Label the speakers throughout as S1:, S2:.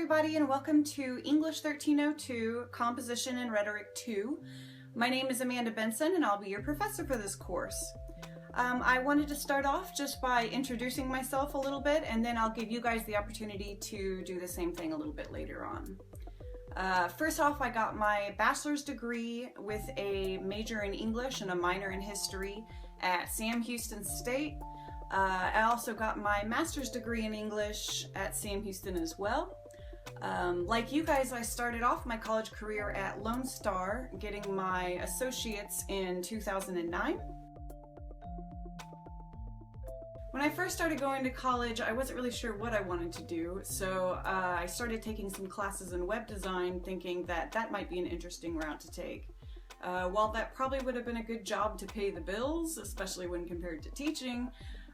S1: everybody, and welcome to English 1302, Composition and Rhetoric 2. My name is Amanda Benson, and I'll be your professor for this course. I wanted to start off just by introducing myself a little bit, and then I'll give you guys the opportunity to do the same thing a little bit later on. First off, I got my bachelor's degree with a major in English and a minor in history at Sam Houston State. I also got my master's degree in English at Sam Houston as well. Like you guys, I started off my college career at Lone Star, getting my associates in 2009. When I first started going to college, I wasn't really sure what I wanted to do, so I started taking some classes in web design, thinking that that might be an interesting route to take. While that probably would have been a good job to pay the bills, especially when compared to teaching,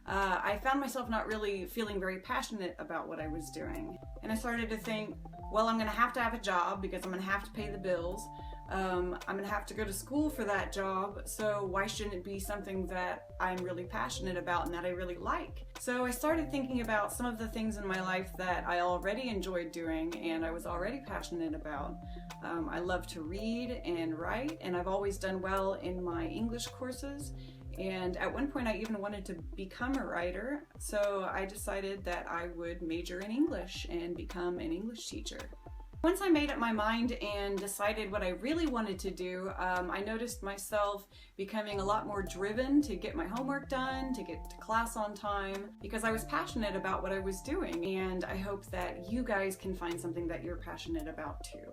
S1: I found myself not really feeling very passionate about what I was doing. And I started to think, well, I'm going to have a job because I'm going to have to pay the bills. I'm going to have to go to school for that job, so why shouldn't it be something that I'm really passionate about and that I really like? So I started thinking about some of the things in my life that I already enjoyed doing and I was already passionate about. I love to read and write, and I've always done well in my English courses. And at one point I even wanted to become a writer, so I decided that I would major in English and become an English teacher. Once I made up my mind and decided what I really wanted to do, I noticed myself becoming a lot more driven to get my homework done, to get to class on time, because I was passionate about what I was doing, and I hope that you guys can find something that you're passionate about too.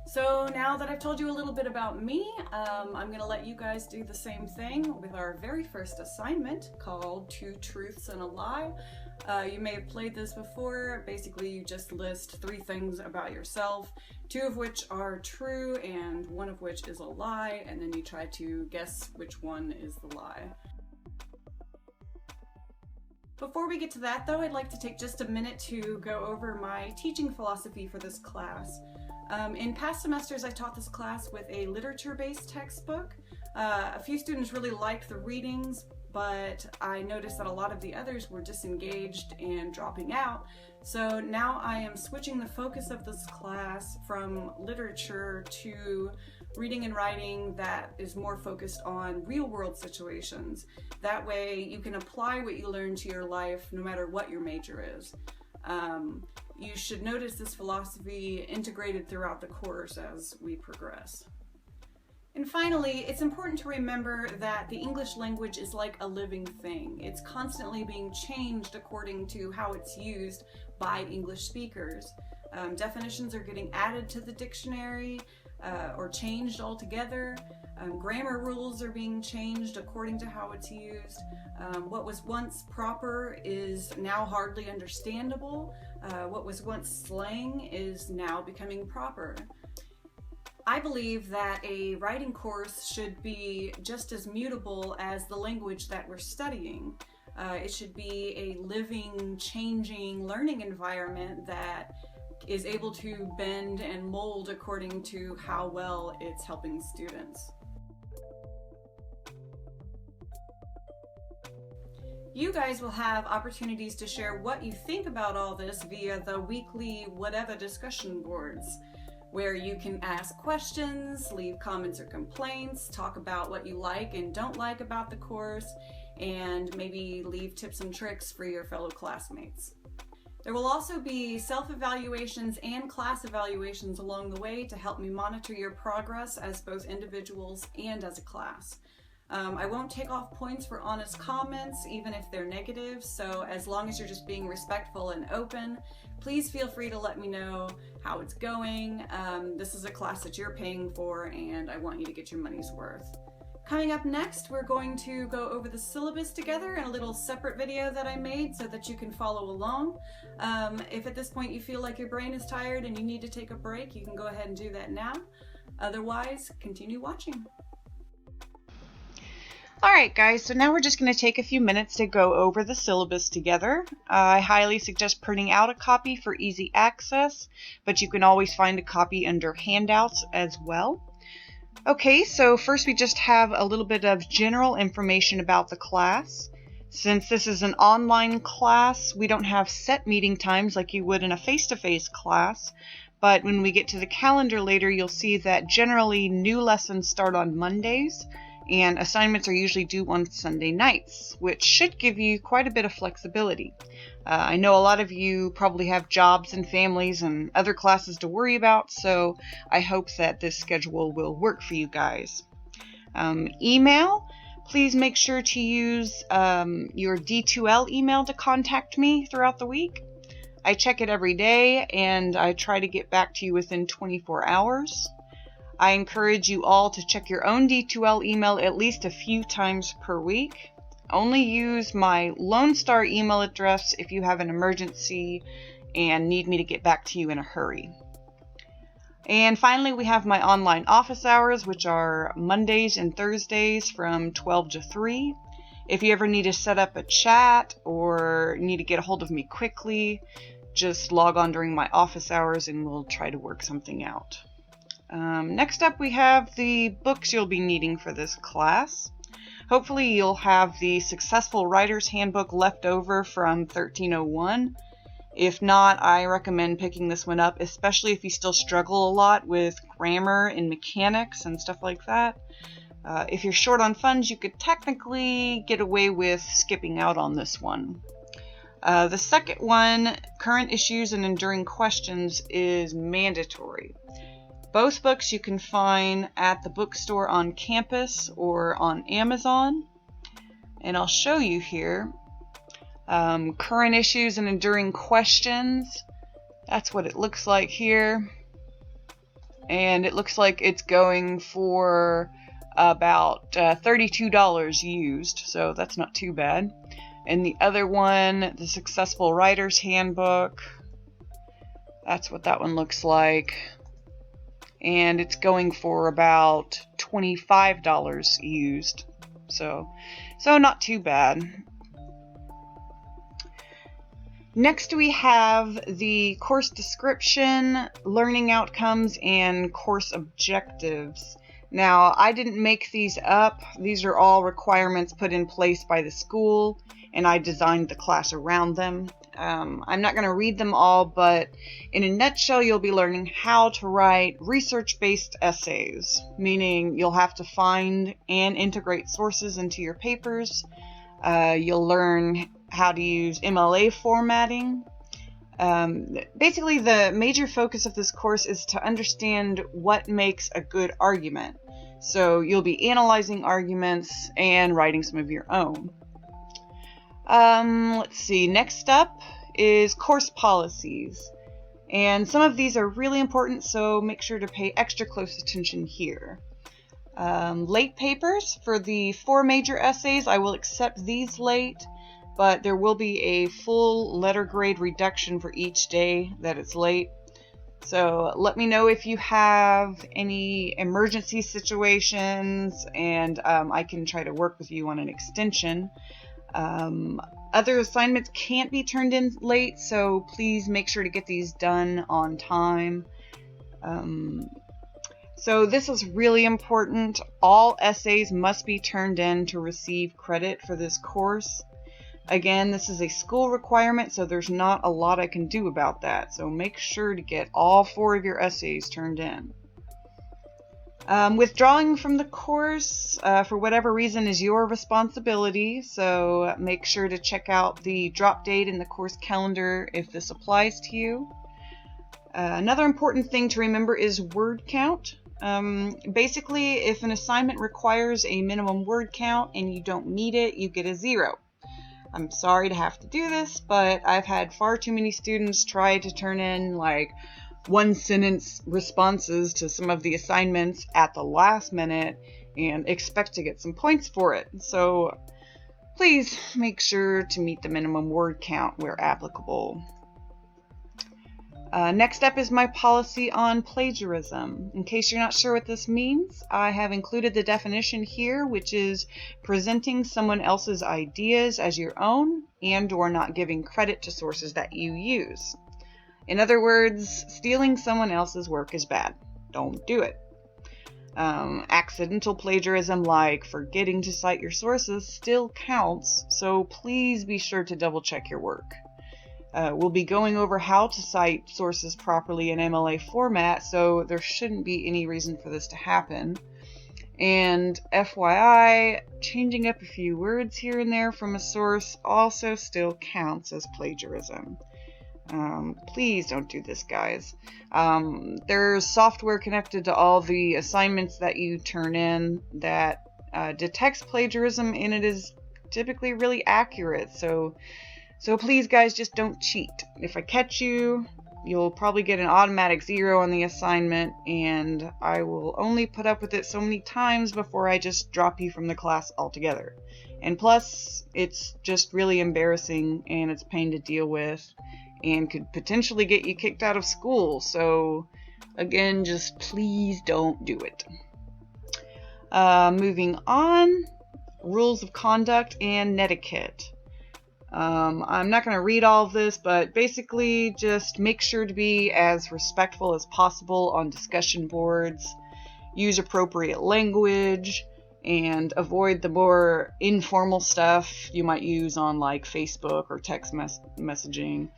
S1: So now that I've told you a little bit about me, I'm going to let you guys do the same thing with our very first assignment called Two Truths and a Lie. You may have played this before. Basically, you just list 3 things about yourself, 2 of which are true and 1 of which is a lie, and then you try to guess which one is the lie. Before we get to that though, I'd like to take just a minute to go over my teaching philosophy for this class. In past semesters, I taught this class with a literature-based textbook. A few students really liked the readings, but I noticed that a lot of the others were disengaged and dropping out. So now I am switching the focus of this class from literature to reading and writing that is more focused on real-world situations. That way you can apply what you learn to your life no matter what your major is. You should notice this philosophy integrated throughout the course as we progress. And finally, it's important to remember that the English language is like a living thing. It's constantly being changed according to how it's used by English speakers. Definitions are getting added to the dictionary or changed altogether. Grammar rules are being changed according to how it's used. What was once proper is now hardly understandable. What was once slang is now becoming proper. I believe that a writing course should be just as mutable as the language that we're studying. It should be a living, changing learning environment that is able to bend and mold according to how well it's helping students. You guys will have opportunities to share what you think about all this via the weekly whatever discussion boards, where you can ask questions, leave comments or complaints, talk about what you like and don't like about the course, and maybe leave tips and tricks for your fellow classmates. There will also be self-evaluations and class evaluations along the way to help me monitor your progress as both individuals and as a class. I won't take off points for honest comments, even if they're negative, so as long as you're just being respectful and open, please feel free to let me know how it's going. This is a class that you're paying for, and I want you to get your money's worth. Coming up next, we're going to go over the syllabus together in a little separate video that I made so that you can follow along. If at this point you feel like your brain is tired and you need to take a break, you can go ahead and do that now. Otherwise, continue watching.
S2: Alright guys, so now we're just going to take a few minutes to go over the syllabus together. I highly suggest printing out a copy for easy access, but you can always find a copy under handouts as well. Okay, so first we just have a little bit of general information about the class. Since this is an online class, we don't have set meeting times like you would in a face-to-face class, but when we get to the calendar later, you'll see that generally new lessons start on Mondays, and assignments are usually due on Sunday nights, which should give you quite a bit of flexibility. I know a lot of you probably have jobs and families and other classes to worry about, so I hope that this schedule will work for you guys. Email. Please make sure to use your D2L email to contact me throughout the week. I check it every day and I try to get back to you within 24 hours. I encourage you all to check your own D2L email at least a few times per week. Only use my Lone Star email address if you have an emergency and need me to get back to you in a hurry. And finally, we have my online office hours, which are Mondays and Thursdays from 12 to 3. If you ever need to set up a chat or need to get a hold of me quickly, just log on during my office hours and we'll try to work something out. Next up, we have the books you'll be needing for this class. Hopefully, you'll have the Successful Writer's Handbook left over from 1301. If not, I recommend picking this one up, especially if you still struggle a lot with grammar and mechanics and stuff like that. If you're short on funds, you could technically get away with skipping out on this one. The second one, Current Issues and Enduring Questions, is mandatory. Both books you can find at the bookstore on campus or on Amazon. And I'll show you here. Current Issues and Enduring Questions. That's what it looks like here. And it looks like it's going for about $32 used, so that's not too bad. And the other one, the Successful Writer's Handbook, that's what that one looks like. And it's going for about $25 used, so not too bad. Next we have the course description, learning outcomes, and course objectives. Now, I didn't make these up. These are all requirements put in place by the school, and I designed the class around them. I'm not going to read them all, but in a nutshell, you'll be learning how to write research-based essays, meaning you'll have to find and integrate sources into your papers. You'll learn how to use MLA formatting. Basically, the major focus of this course is to understand what makes a good argument. So you'll be analyzing arguments and writing some of your own. Let's see, next up is course policies. And some of these are really important, so make sure to pay extra close attention here. Late papers. For the 4 major essays, I will accept these late, but there will be a full letter grade reduction for each day that it's late. So let me know if you have any emergency situations, and I can try to work with you on an extension. Other assignments can't be turned in late, so please make sure to get these done on time. So this is really important. All essays must be turned in to receive credit for this course. Again, this is a school requirement, so there's not a lot I can do about that. So make sure to get all 4 of your essays turned in. Withdrawing from the course, for whatever reason, is your responsibility, so make sure to check out the drop date in the course calendar if this applies to you. Another important thing to remember is word count. Basically, if an assignment requires a minimum word count and you don't meet it, you get a 0. I'm sorry to have to do this, but I've had far too many students try to turn in like 1-sentence responses to some of the assignments at the last minute and expect to get some points for it. So please make sure to meet the minimum word count where applicable. Next up is my policy on plagiarism. In case you're not sure what this means, I have included the definition here, which is presenting someone else's ideas as your own and/or not giving credit to sources that you use. In other words, stealing someone else's work is bad. Don't do it. Accidental plagiarism, like forgetting to cite your sources, still counts, so please be sure to double check your work. We'll be going over how to cite sources properly in MLA format, so there shouldn't be any reason for this to happen. And FYI, changing up a few words here and there from a source also still counts as plagiarism. Please don't do this, guys. There's software connected to all the assignments that you turn in that detects plagiarism, and it is typically really accurate. So please, guys, just don't cheat. If I catch you, you'll probably get an automatic 0 on the assignment, and I will only put up with it so many times before I just drop you from the class altogether. And plus, it's just really embarrassing, and it's a pain to deal with, and could potentially get you kicked out of school. So again, just please don't do it. Moving on, rules of conduct and netiquette. I'm not going to read all of this, but basically just make sure to be as respectful as possible on discussion boards, use appropriate language, and avoid the more informal stuff you might use on like Facebook or text messaging.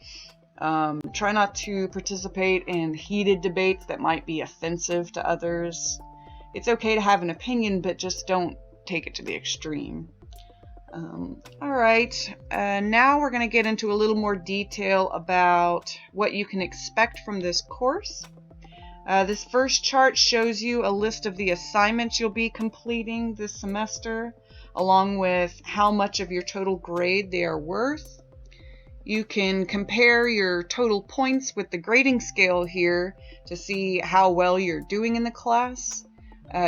S2: Try not to participate in heated debates that might be offensive to others. It's okay to have an opinion, but just don't take it to the extreme. Alright, now we're going to get into a little more detail about what you can expect from this course. This first chart shows you a list of the assignments you'll be completing this semester, along with how much of your total grade they are worth. You can compare your total points with the grading scale here to see how well you're doing in the class.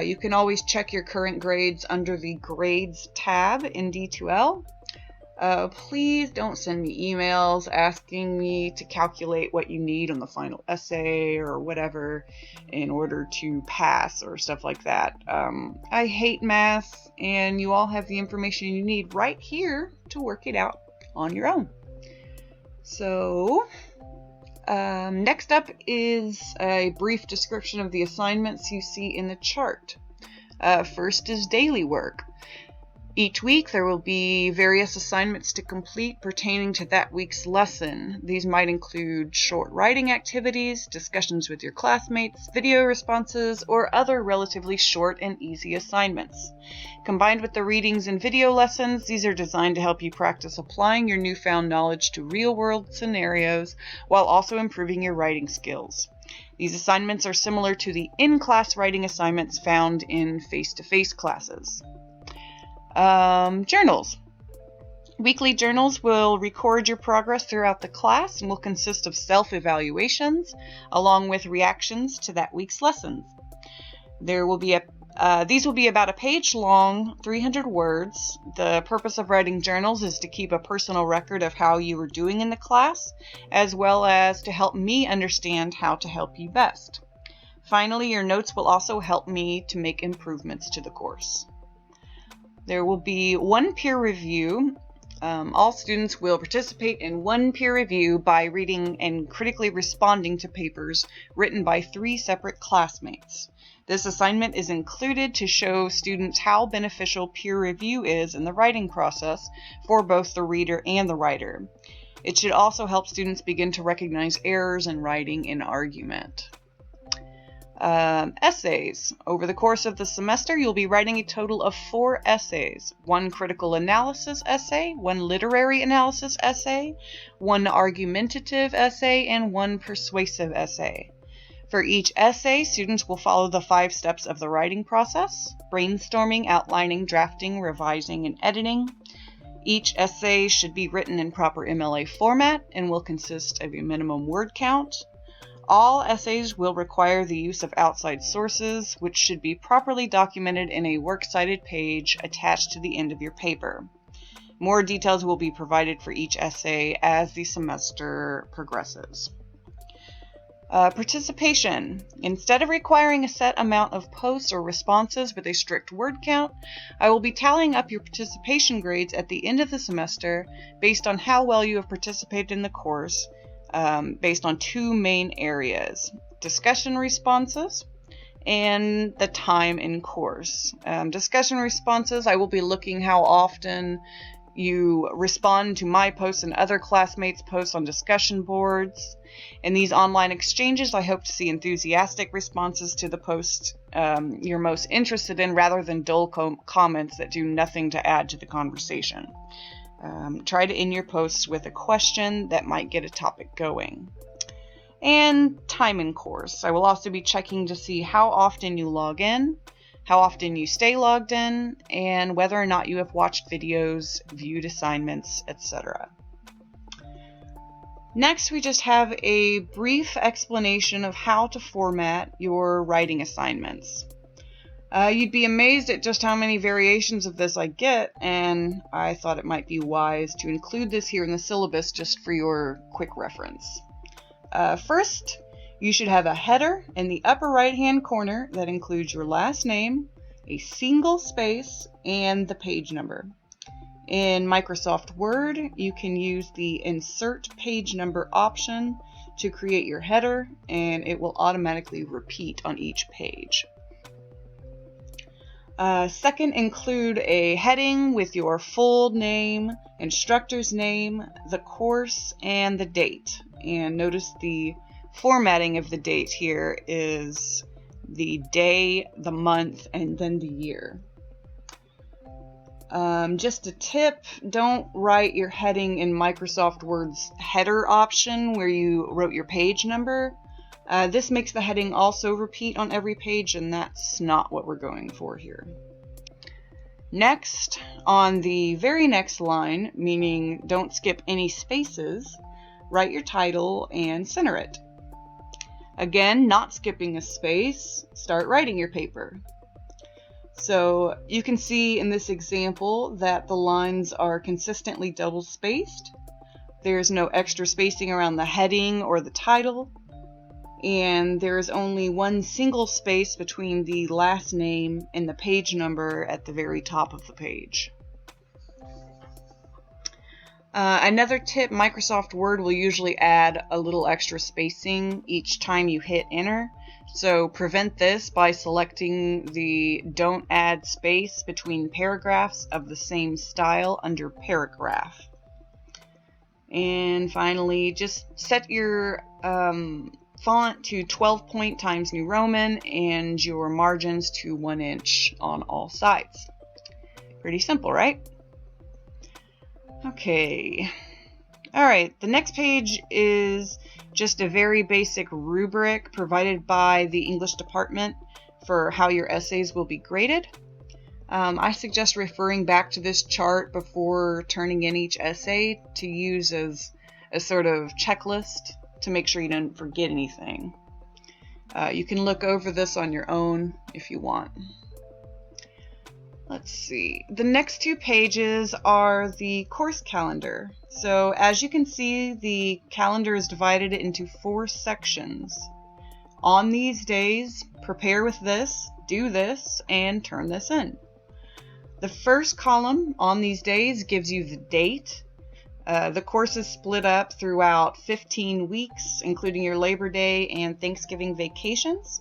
S2: You can always check your current grades under the Grades tab in D2L. Please don't send me emails asking me to calculate what you need on the final essay or whatever in order to pass or stuff like that. I hate math, and you all have the information you need right here to work it out on your own. So, next up is a brief description of the assignments you see in the chart. First is daily work. Each week there will be various assignments to complete pertaining to that week's lesson. These might include short writing activities, discussions with your classmates, video responses, or other relatively short and easy assignments. Combined with the readings and video lessons, these are designed to help you practice applying your newfound knowledge to real-world scenarios while also improving your writing skills. These assignments are similar to the in-class writing assignments found in face-to-face classes. Journals. Weekly journals will record your progress throughout the class and will consist of self-evaluations along with reactions to that week's lessons. These will be about a page long, 300 words. The purpose of writing journals is to keep a personal record of how you are doing in the class, as well as to help me understand how to help you best. Finally, your notes will also help me to make improvements to the course. There will be one peer review. All students will participate in one peer review by reading and critically responding to papers written by 3 separate classmates. This assignment is included to show students how beneficial peer review is in the writing process for both the reader and the writer. It should also help students begin to recognize errors in writing and argument. Essays. Over the course of the semester, you'll be writing a total of 4 essays. 1 critical analysis essay, 1 literary analysis essay, 1 argumentative essay, and 1 persuasive essay. For each essay, students will follow the 5 steps of the writing process: brainstorming, outlining, drafting, revising, and editing. Each essay should be written in proper MLA format and will consist of a minimum word count. All essays will require the use of outside sources, which should be properly documented in a works cited page attached to the end of your paper. More details will be provided for each essay as the semester progresses. Participation. Instead of requiring a set amount of posts or responses with a strict word count, I will be tallying up your participation grades at the end of the semester based on how well you have participated in the course, based on 2 main areas: discussion responses and the time in course. Discussion responses, I will be looking how often you respond to my posts and other classmates' posts on discussion boards. In these online exchanges, I hope to see enthusiastic responses to the post you're most interested in, rather than dull comments that do nothing to add to the conversation. Try to end your posts with a question that might get a topic going. And time in course. I will also be checking to see how often you log in, how often you stay logged in, and whether or not you have watched videos, viewed assignments, etc. Next, we just have a brief explanation of how to format your writing assignments. You'd be amazed at just how many variations of this I get, and I thought it might be wise to include this here in the syllabus just for your quick reference. First, you should have a header in the upper right-hand corner that includes your last name, a single space, and the page number. In Microsoft Word, you can use the Insert Page Number option to create your header, and it will automatically repeat on each page. Second, include a heading with your full name, instructor's name, the course, and the date. And notice the formatting of the date here is the day, the month, and then the year. Just a tip, don't write your heading in Microsoft Word's header option where you wrote your page number. This makes the heading also repeat on every page, and that's not what we're going for here. Next, on the very next line, meaning don't skip any spaces, write your title and center it. Again, not skipping a space, start writing your paper. So you can see in this example that the lines are consistently double spaced. There's no extra spacing around the heading or the title, and there's only one single space between the last name and the page number at the very top of the page. Another tip, Microsoft Word will usually add a little extra spacing each time you hit enter. So prevent this by selecting the Don't Add Space Between Paragraphs of the Same Style under Paragraph. And finally, just set your font to 12 point Times New Roman and your margins to 1 inch on all sides. Pretty simple, right? Okay. Alright, the next page is just a very basic rubric provided by the English department for how your essays will be graded. I suggest referring back to this chart before turning in each essay to use as a sort of checklist to make sure you don't forget anything. You can look over this on your own if you want. Let's see. The next two pages are the course calendar. So as you can see, the calendar is divided into 4 sections. On these days, prepare with this, do this, and turn this in. The first column on these days gives you the date. The course is split up throughout 15 weeks, including your Labor Day and Thanksgiving vacations.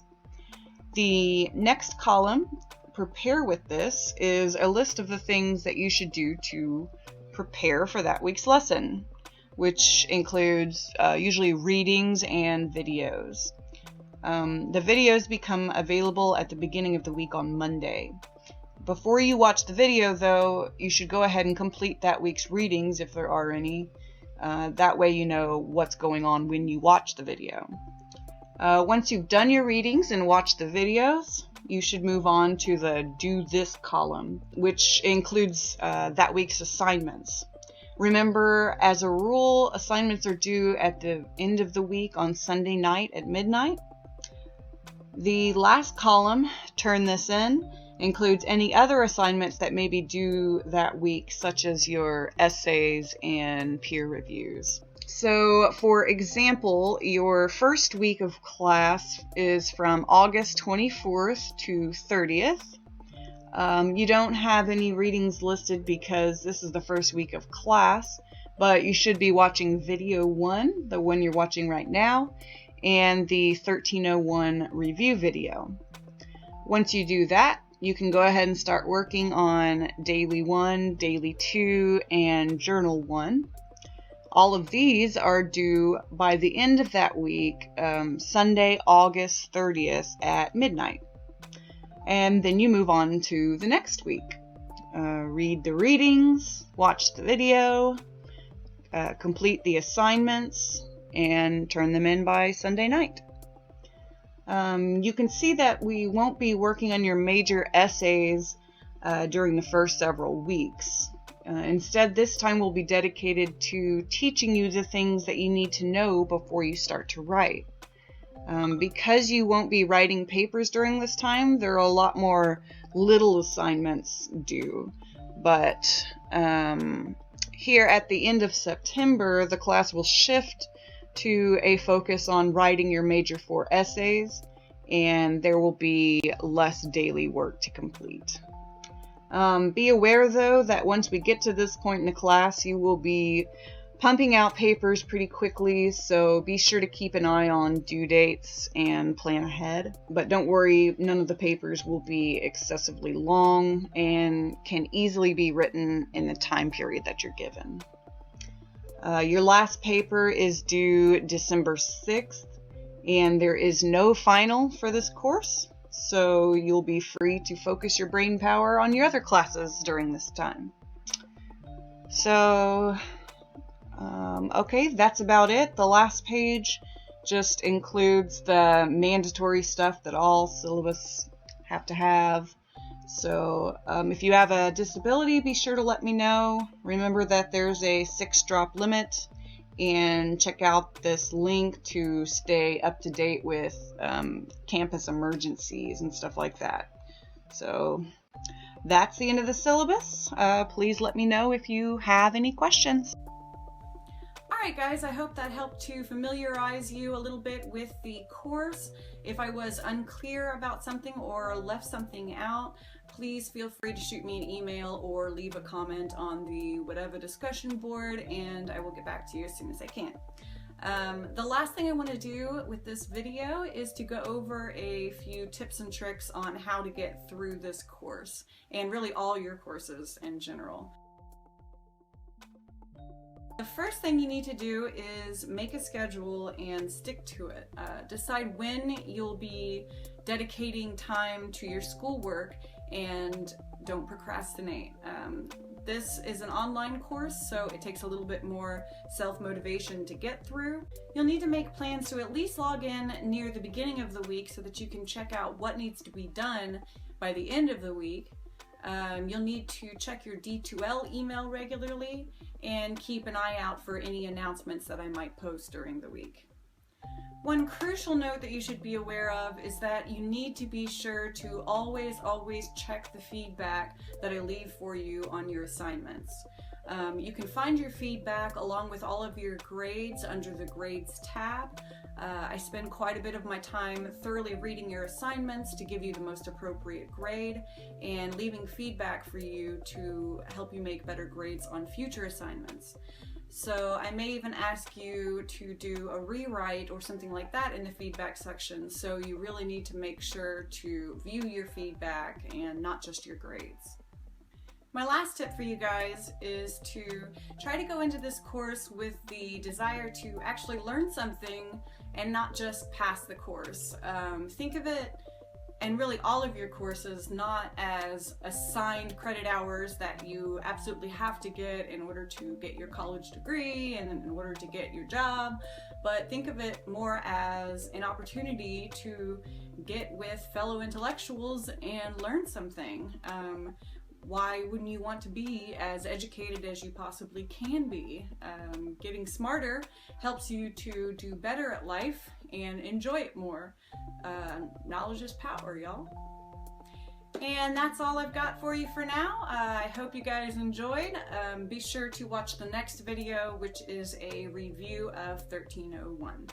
S2: The next column, prepare with this, is a list of the things that you should do to prepare for that week's lesson, which includes usually readings and videos. The videos become available at the beginning of the week on Monday. Before you watch the video, though, you should go ahead and complete that week's readings if there are any. That way you know what's going on when you watch the video. Once you've done your readings and watched the videos, you should move on to the Do This column, which includes that week's assignments. Remember, as a rule, assignments are due at the end of the week on Sunday night at midnight. The last column, Turn This In, includes any other assignments that may be due that week, such as your essays and peer reviews. So, for example, your first week of class is from August 24th to 30th. You don't have any readings listed because this is the first week of class, but you should be watching video 1, the one you're watching right now, and the 1301 review video. Once you do that, you can go ahead and start working on Daily 1, Daily 2, and Journal 1. All of these are due by the end of that week, Sunday, August 30th at midnight. And then you move on to the next week. Read the readings, watch the video, complete the assignments, and turn them in by Sunday night. You can see that we won't be working on your major essays during the first several weeks. Instead, this time will be dedicated to teaching you the things that you need to know before you start to write. Because you won't be writing papers during this time, there are a lot more little assignments due. But here at the end of September, the class will shift to a focus on writing your major 4 essays, and there will be less daily work to complete. Be aware, though, that once we get to this point in the class, you will be pumping out papers pretty quickly, so be sure to keep an eye on due dates and plan ahead. But don't worry, none of the papers will be excessively long and can easily be written in the time period that you're given. Your last paper is due December 6th, and there is no final for this course, so you'll be free to focus your brain power on your other classes during this time. So, okay, that's about it. The last page just includes the mandatory stuff that all syllabus have to have. So if you have a disability, be sure to let me know. Remember that there's a 6-drop limit, and check out this link to stay up to date with campus emergencies and stuff like that. So that's the end of the syllabus. Please let me know if you have any questions.
S1: Alright guys, I hope that helped to familiarize you a little bit with the course. If I was unclear about something or left something out, please feel free to shoot me an email or leave a comment on the whatever discussion board, and I will get back to you as soon as I can. The last thing I want to do with this video is to go over a few tips and tricks on how to get through this course, and really all your courses in general. The first thing you need to do is make a schedule and stick to it. Decide when you'll be dedicating time to your schoolwork, and don't procrastinate. This is an online course, so it takes a little bit more self-motivation to get through. You'll need to make plans to at least log in near the beginning of the week so that you can check out what needs to be done by the end of the week. You'll need to check your D2L email regularly and keep an eye out for any announcements that I might post during the week. One crucial note that you should be aware of is that you need to be sure to always check the feedback that I leave for you on your assignments. You can find your feedback along with all of your grades under the Grades tab. I spend quite a bit of my time thoroughly reading your assignments to give you the most appropriate grade and leaving feedback for you to help you make better grades on future assignments. So I may even ask you to do a rewrite or something like that in the feedback section, so you really need to make sure to view your feedback and not just your grades. My last tip for you guys is to try to go into this course with the desire to actually learn something and not just pass the course. Think of it, and really all of your courses, not as assigned credit hours that you absolutely have to get in order to get your college degree and in order to get your job, but think of it more as an opportunity to get with fellow intellectuals and learn something. Why wouldn't you want to be as educated as you possibly can be? Getting smarter helps you to do better at life and enjoy it more. Knowledge is power, y'all. And that's all I've got for you for now. I hope you guys enjoyed. Be sure to watch the next video, which is a review of 1301.